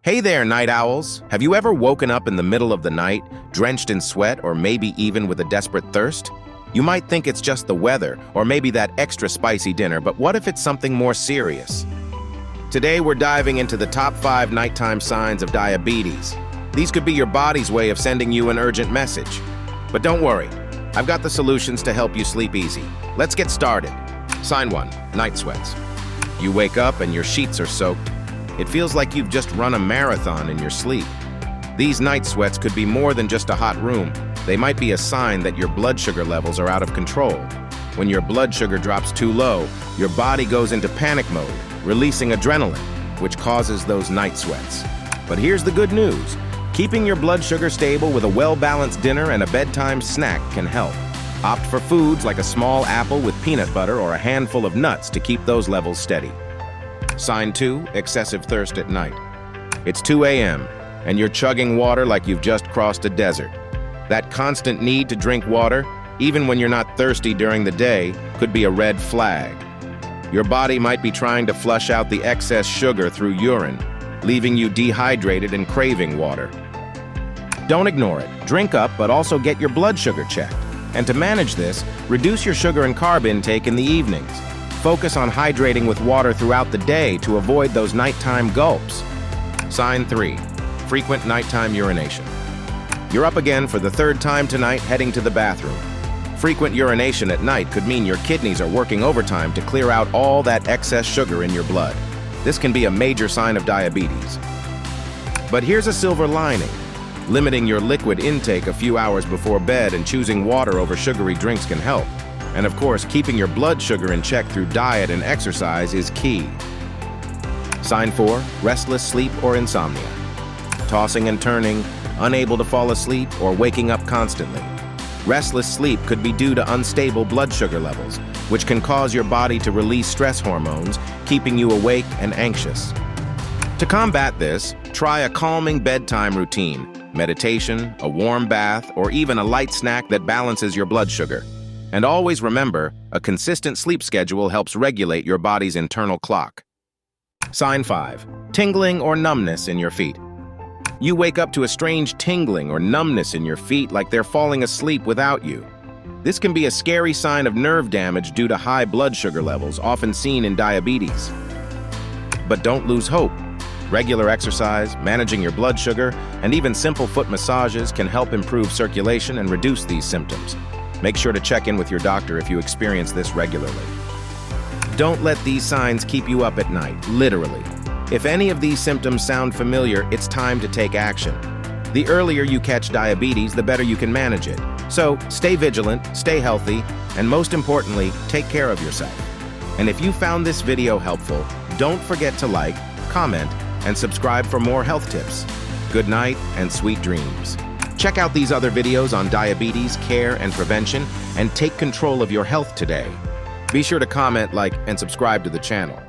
Hey there, night owls! Have you ever woken up in the middle of the night, drenched in sweat, or maybe even with a desperate thirst? You might think it's just the weather, or maybe that extra spicy dinner, but what if it's something more serious? Today we're diving into the top 5 nighttime signs of diabetes. These could be your body's way of sending you an urgent message. But don't worry, I've got the solutions to help you sleep easy. Let's get started. Sign 1, night sweats. You wake up and your sheets are soaked. It feels like you've just run a marathon in your sleep. These night sweats could be more than just a hot room. They might be a sign that your blood sugar levels are out of control. When your blood sugar drops too low, your body goes into panic mode, releasing adrenaline, which causes those night sweats. But here's the good news. Keeping your blood sugar stable with a well-balanced dinner and a bedtime snack can help. Opt for foods like a small apple with peanut butter or a handful of nuts to keep those levels steady. Sign 2, excessive thirst at night. It's 2 a.m., and you're chugging water like you've just crossed a desert. That constant need to drink water, even when you're not thirsty during the day, could be a red flag. Your body might be trying to flush out the excess sugar through urine, leaving you dehydrated and craving water. Don't ignore it. Drink up, but also get your blood sugar checked. And to manage this, reduce your sugar and carb intake in the evenings. Focus on hydrating with water throughout the day to avoid those nighttime gulps. Sign 3, frequent nighttime urination. You're up again for the 3rd time tonight, heading to the bathroom. Frequent urination at night could mean your kidneys are working overtime to clear out all that excess sugar in your blood. This can be a major sign of diabetes. But here's a silver lining. Limiting your liquid intake a few hours before bed and choosing water over sugary drinks can help. And of course, keeping your blood sugar in check through diet and exercise is key. Sign 4, restless sleep or insomnia. Tossing and turning, unable to fall asleep, or waking up constantly. Restless sleep could be due to unstable blood sugar levels, which can cause your body to release stress hormones, keeping you awake and anxious. To combat this, try a calming bedtime routine, meditation, a warm bath, or even a light snack that balances your blood sugar. And always remember, a consistent sleep schedule helps regulate your body's internal clock. Sign 5, tingling or numbness in your feet. You wake up to a strange tingling or numbness in your feet like they're falling asleep without you. This can be a scary sign of nerve damage due to high blood sugar levels, often seen in diabetes. But don't lose hope. Regular exercise, managing your blood sugar, and even simple foot massages can help improve circulation and reduce these symptoms. Make sure to check in with your doctor if you experience this regularly. Don't let these signs keep you up at night, literally. If any of these symptoms sound familiar, it's time to take action. The earlier you catch diabetes, the better you can manage it. So stay vigilant, stay healthy, and most importantly, take care of yourself. And if you found this video helpful, don't forget to like, comment, and subscribe for more health tips. Good night and sweet dreams. Check out these other videos on diabetes, care, and prevention, and take control of your health today. Be sure to comment, like, and subscribe to the channel.